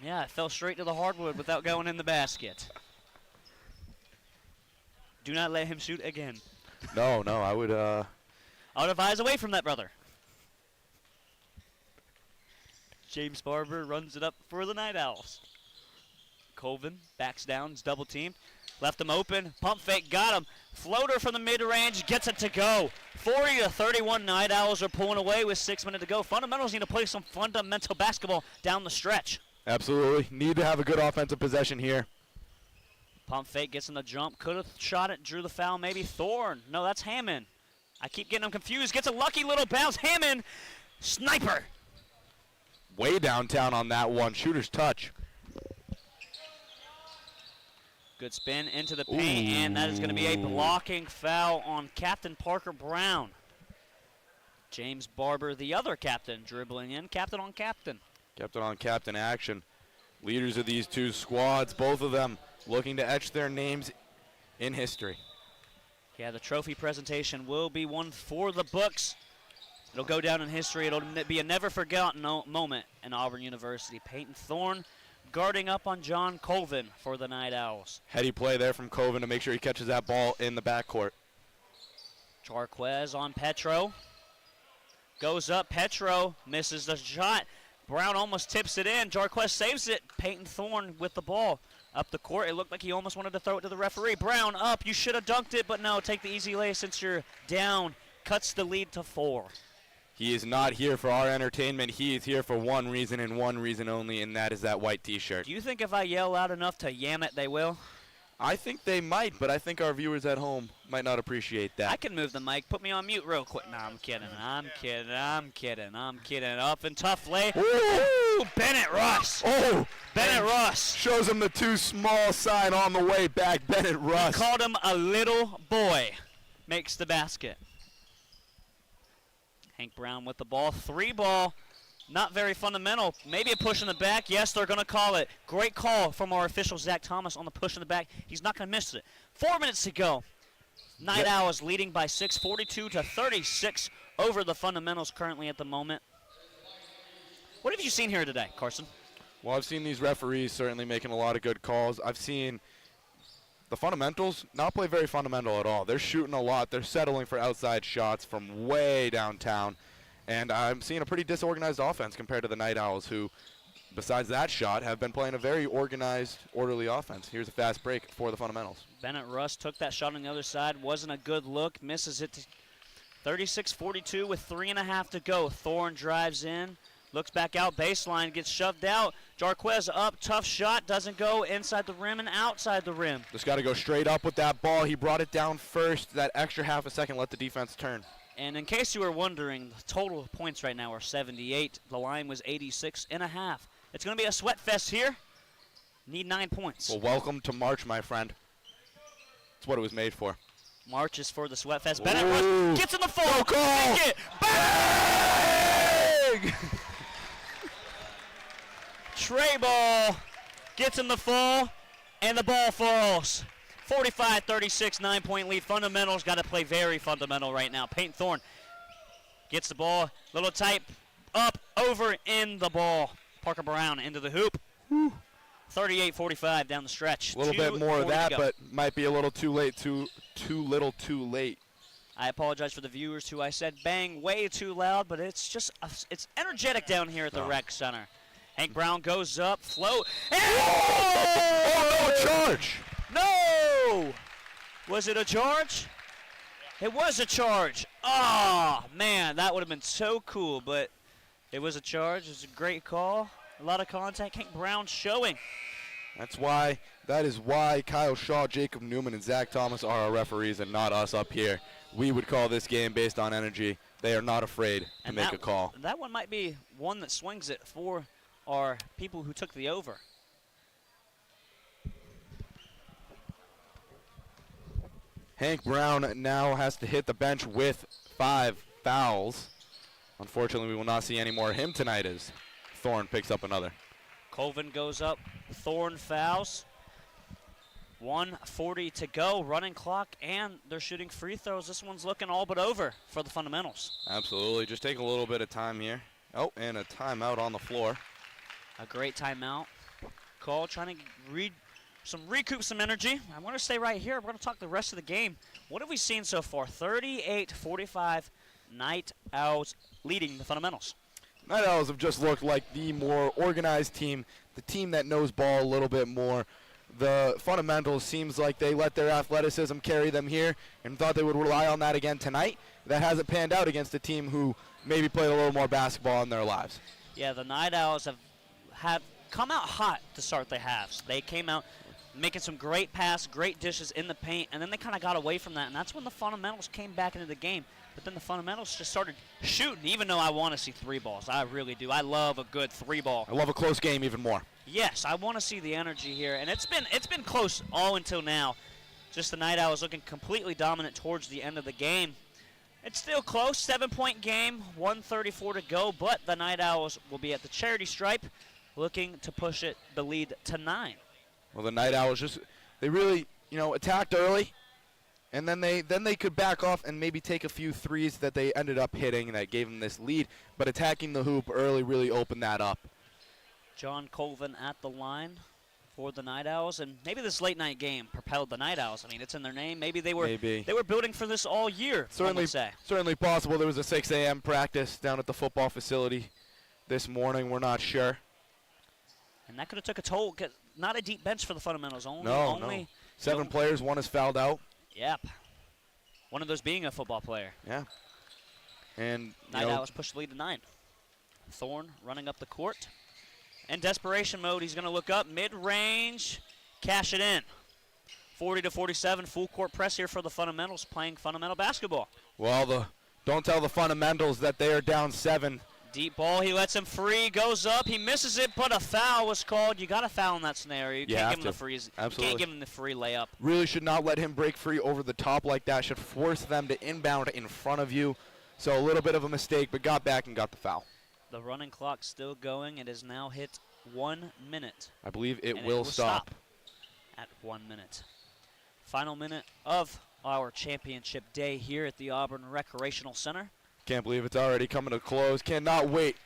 A: Yeah, it fell straight to the hardwood without going in the basket. Do not let him shoot again.
B: No, I would,
A: I would advise away from that, brother. James Barber runs it up for the Night Owls. Colvin backs down, is double teamed. Left him open. Pump fake, got him. Floater from the mid-range, gets it to go. 40-31, Night Owls are pulling away with 6 minutes to go. Fundamentals need to play some fundamental basketball down the stretch.
B: Absolutely. Need to have a good offensive possession here.
A: Pump fake, gets in the jump. Could have shot it, drew the foul, maybe Thorne. No, that's Hammond. I keep getting them confused. Gets a lucky little bounce. Hammond, sniper.
B: Way downtown on that one. Shooter's touch.
A: Good spin into the paint, and that is going to be a blocking foul on Captain Parker Brown. James Barber, the other captain, dribbling in. Captain on captain.
B: Captain on captain action. Leaders of these two squads, both of them looking to etch their names in history.
A: Yeah, the trophy presentation will be one for the books. It'll go down in history. It'll be a never-forgotten moment in Auburn University. Peyton Thorne guarding up on John Colvin for the Night Owls.
B: Heady play there from Colvin to make sure he catches that ball in the backcourt.
A: Jarquez on Petro. Goes up. Petro misses the shot. Brown almost tips it in. Jarquez saves it. Peyton Thorne with the ball. Up the court. It looked like he almost wanted to throw it to the referee. Brown up. You should have dunked it, but no. Take the easy lay since you're down. Cuts the lead to 4.
B: He is not here for our entertainment. He is here for one reason and one reason only, and that is that white T-shirt.
A: Do you think if I yell loud enough to yam it, they will?
B: I think they might, but I think our viewers at home might not appreciate that.
A: I can move the mic. Put me on mute real quick. No, I'm kidding. I'm kidding. I'm kidding. I'm kidding. Up and tough lay. Ooh, Bennett Russ.
B: Oh,
A: Bennett Russ.
B: Shows him the too small sign on the way back. Bennett Russ.
A: He called him a little boy. Makes the basket. Hank Brown with the ball. 3 ball. Not very fundamental. Maybe a push in the back. Yes, they're going to call it. Great call from our official, Zach Thomas, on the push in the back. He's not going to miss it. 4 minutes to go. Night Owls leading by 6, 42-36 over the fundamentals currently at the moment. What have you seen here today, Carson?
B: Well, I've seen these referees certainly making a lot of good calls. I've seen the fundamentals not play very fundamental at all. They're shooting a lot. They're settling for outside shots from way downtown. And I'm seeing a pretty disorganized offense compared to the Night Owls, who, besides that shot, have been playing a very organized, orderly offense. Here's a fast break for the fundamentals.
A: Bennett Russ took that shot on the other side. Wasn't a good look. Misses it to 36-42 with 3.5 to go. Thorne drives in. Looks back out, baseline, gets shoved out. Jarquez up, tough shot, doesn't go inside the rim and outside the rim.
B: Just got to go straight up with that ball. He brought it down first. That extra half a second let the defense turn.
A: And in case you were wondering, the total points right now are 78. The line was 86.5. It's going to be a sweat fest here. Need 9 points.
B: Well, welcome to March, my friend. That's what it was made for.
A: March is for the sweat fest. Bennett Russ gets in the fall.
B: No call.
A: Take it. Bang! Trey ball gets in the fall, and the ball falls. 45-36, 9-point lead. Fundamentals got to play very fundamental right now. Peyton Thorne gets the ball, little tight, up, over, in the ball. Parker Brown into the hoop. 38-45 down the stretch.
B: A little bit more of that, but might be a little too late. Too little too late.
A: I apologize for the viewers who I said bang way too loud, but it's just it's energetic down here at the rec center. Hank Brown goes up, float.
B: Oh, no charge!
A: No! Was it a charge? It was a charge. Oh, man, that would have been so cool, but it was a charge. It was a great call. A lot of contact. Hank Brown showing.
B: That is why Kyle Shaw, Jacob Newman, and Zach Thomas are our referees and not us up here. We would call this game based on energy. They are not afraid to make a call.
A: That one might be one that swings it for our people who took the over.
B: Hank Brown now has to hit the bench with 5 fouls. Unfortunately, we will not see any more of him tonight as Thorne picks up another.
A: Colvin goes up. Thorne fouls. 1:40 to go. Running clock, and they're shooting free throws. This one's looking all but over for the fundamentals.
B: Absolutely. Just take a little bit of time here. Oh, and a timeout on the floor.
A: A great timeout call, trying to recoup some energy. I want to stay right here. We're going to talk the rest of the game. What have we seen so far? 38-45, Night Owls leading the fundamentals.
B: Night Owls have just looked like the more organized team, the team that knows ball a little bit more, the fundamentals seems like they let their athleticism carry them here and thought they would rely on that again tonight. That hasn't panned out against a team who maybe played a little more basketball in their lives.
A: Yeah, the Night Owls have come out hot to start the halves. They came out making some great passes, great dishes in the paint, and then they kind of got away from that, and that's when the fundamentals came back into the game. But then the fundamentals just started shooting, even though I want to see three balls. I really do. I love a good three ball.
B: I love a close game even more.
A: Yes, I want to see the energy here, and it's been close all until now. Just the Night Owls looking completely dominant towards the end of the game. It's still close, 7-point game, 1:34 to go, but the Night Owls will be at the charity stripe, looking to push the lead to 9.
B: Well, the Night Owls they really, attacked early, and then they could back off and maybe take a few threes that they ended up hitting that gave them this lead. But attacking the hoop early really opened that up.
A: John Colvin at the line for the Night Owls, and maybe this late night game propelled the Night Owls. I mean, it's in their name. Maybe they were building for this all year.
B: Certainly possible. There was a 6 a.m. practice down at the football facility this morning. We're not sure.
A: And that could have took a toll. Not a deep bench for the fundamentals.
B: No. 7 players. 1 is fouled out.
A: Yep. One of those being a football player.
B: Yeah. And
A: Night Owls push the lead to 9. Thorne running up the court. In desperation mode, he's going to look up mid-range, cash it in. 40-47, full court press here for the fundamentals, playing fundamental basketball.
B: Well, don't tell the fundamentals that they are down 7.
A: Deep ball, he lets him free, goes up, he misses it, but a foul was called. You got to foul in that scenario. You can't give him the freeze.
B: Absolutely.
A: You can't give him the free layup.
B: Really should not let him break free over the top like that. Should force them to inbound in front of you. So a little bit of a mistake, but got back and got the foul.
A: The running clock still going. It has now hit 1 minute.
B: I believe it will stop
A: at 1 minute. Final minute of our championship day here at the Auburn Recreational Center.
B: Can't believe it's already coming to close. Cannot wait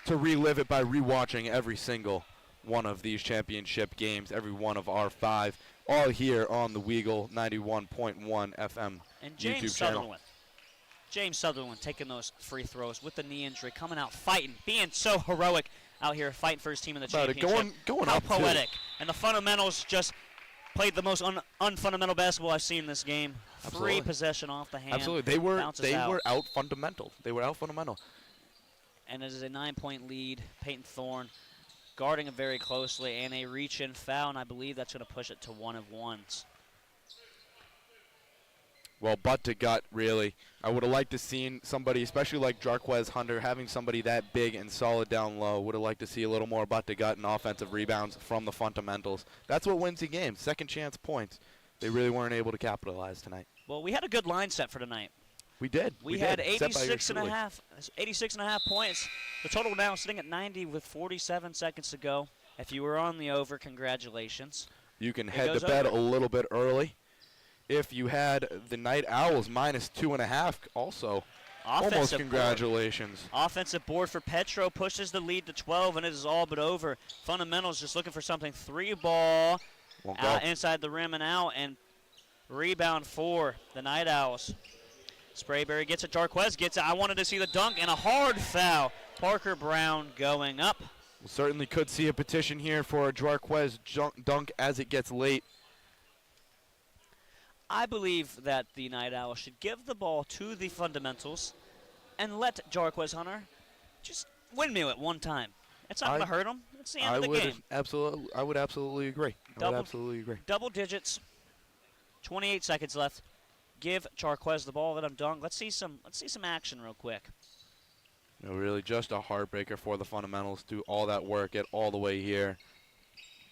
B: to relive it by rewatching every single one of these championship games, every one of our 5, all here on the WEGL 91.1 FM
A: and James
B: YouTube channel.
A: James Sutherland taking those free throws with the knee injury, coming out fighting, being so heroic out here fighting for his team in the championship.
B: Going
A: How
B: up
A: poetic.
B: Too.
A: And the fundamentals just played the most unfundamental basketball I've seen in this game.
B: Absolutely.
A: Free possession off the hand.
B: Absolutely. They were
A: out
B: fundamental. They were out fundamental.
A: And it is a 9-point lead. Peyton Thorne guarding him very closely, and a reach-in foul, and I believe that's going to push it to 1 of 1s.
B: Well, butt to gut, really. I would have liked to seen somebody, especially like Jarquez Hunter, having somebody that big and solid down low. Would have liked to see a little more butt to gut and offensive rebounds from the fundamentals. That's what wins the game. Second chance points. They really weren't able to capitalize tonight.
A: Well, we had a good line set for tonight.
B: We did.
A: We had 86 and a half points. The total now sitting at 90 with 47 seconds to go. If you were on the over, congratulations.
B: You can head to bed a little bit early. If you had the Night Owls minus 2.5, also, almost congratulations.
A: Offensive board for Petro pushes the lead to 12, and it is all but over. Fundamentals just looking for something. 3 ball out inside the rim and out, and rebound for the Night Owls. Sprayberry gets it. Jarquez gets it. I wanted to see the dunk and a hard foul. Parker Brown going up.
B: We certainly could see a petition here for a Jarquez dunk as it gets late.
A: I believe that the Night Owls should give the ball to the fundamentals and let Jarquez Hunter just windmill it one time. It's not going to hurt him. It's the end of the game.
B: I would absolutely agree.
A: Double digits. 28 seconds left. Give Jarquez the ball. Let him dunk. Let's see some action real quick.
B: Really just a heartbreaker for the fundamentals. Do all that work, get all the way here.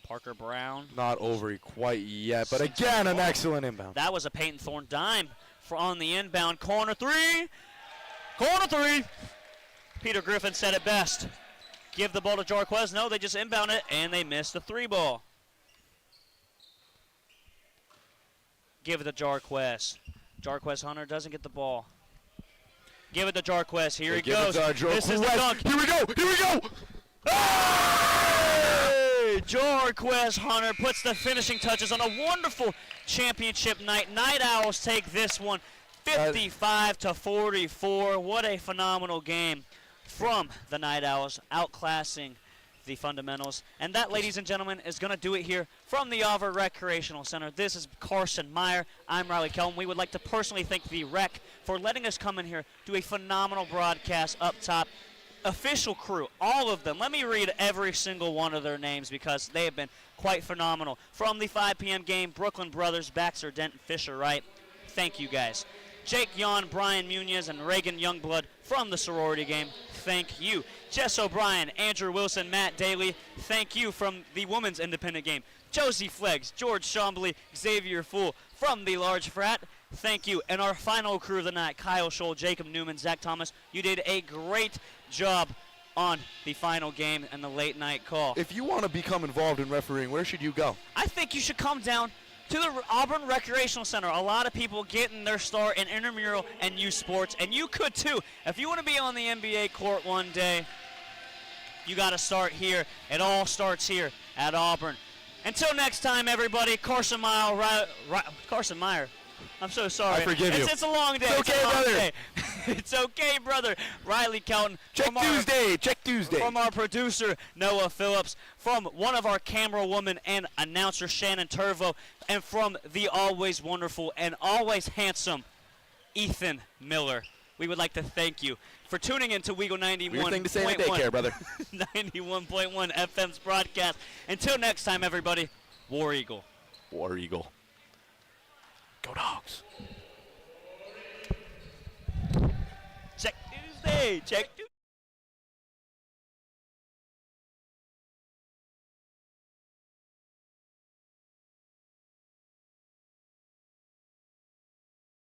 A: Parker Brown.
B: Not over quite yet, but again, an excellent inbound.
A: That was a Peyton Thorne dime on the inbound. Corner 3. Corner 3. Peter Griffin said it best. Give the ball to Jarquez. No, they just inbound it, and they missed the 3 ball. Give it to Jarquez. Jarquez Hunter doesn't get the ball. Give it to Jarquez. Here he goes. This is the dunk.
B: Here we go.
A: Jarquez Hunter puts the finishing touches on a wonderful championship night. Night Owls take this one 55-44. What a phenomenal game from the Night Owls, outclassing the fundamentals. And that, ladies and gentlemen, is going to do it here from the Auburn Recreational Center. This is Carson Meyer. I'm Riley Kelton. We would like to personally thank the Rec for letting us come in here, do a phenomenal broadcast up top. Official crew, all of them. Let me read every single one of their names because they have been quite phenomenal. From the 5 p.m. game, Brooklyn Brothers, Baxter, Denton, Fisher, Wright. Thank you, guys. Jake Yon, Brian Muniz, and Reagan Youngblood from the sorority game. Thank you. Jess O'Brien, Andrew Wilson, Matt Daly. Thank you from the women's independent game. Josie Fleggs, George Chambly, Xavier Fool from the large frat. Thank you. And our final crew of the night, Kyle Scholl, Jacob Newman, Zach Thomas. You did a great job on the final game and the late night call.
B: If you want to become involved in refereeing, where should you go?
A: I think you should come down to the Auburn Recreational Center. A lot of people getting their start in intramural and youth sports, and you could too. If you want to be on the NBA court one day, you got to start here. It all starts here at Auburn. Until next time, everybody, Carson Meyer. I'm so sorry.
B: I forgive you.
A: It's a long day.
B: It's okay, brother.
A: Day. It's okay, brother. Riley Kelton.
B: Check Tuesday.
A: From our producer, Noah Phillips. From one of our camera women and announcer, Shannon Turvo. And from the always wonderful and always handsome, Ethan Miller. We would like to thank you for tuning in to WEGL 91.1.
B: Weird thing to say in the daycare, brother.
A: 91.1 FM's broadcast. Until next time, everybody, War Eagle.
B: War Eagle. Go Dogs.
A: Check Tuesday.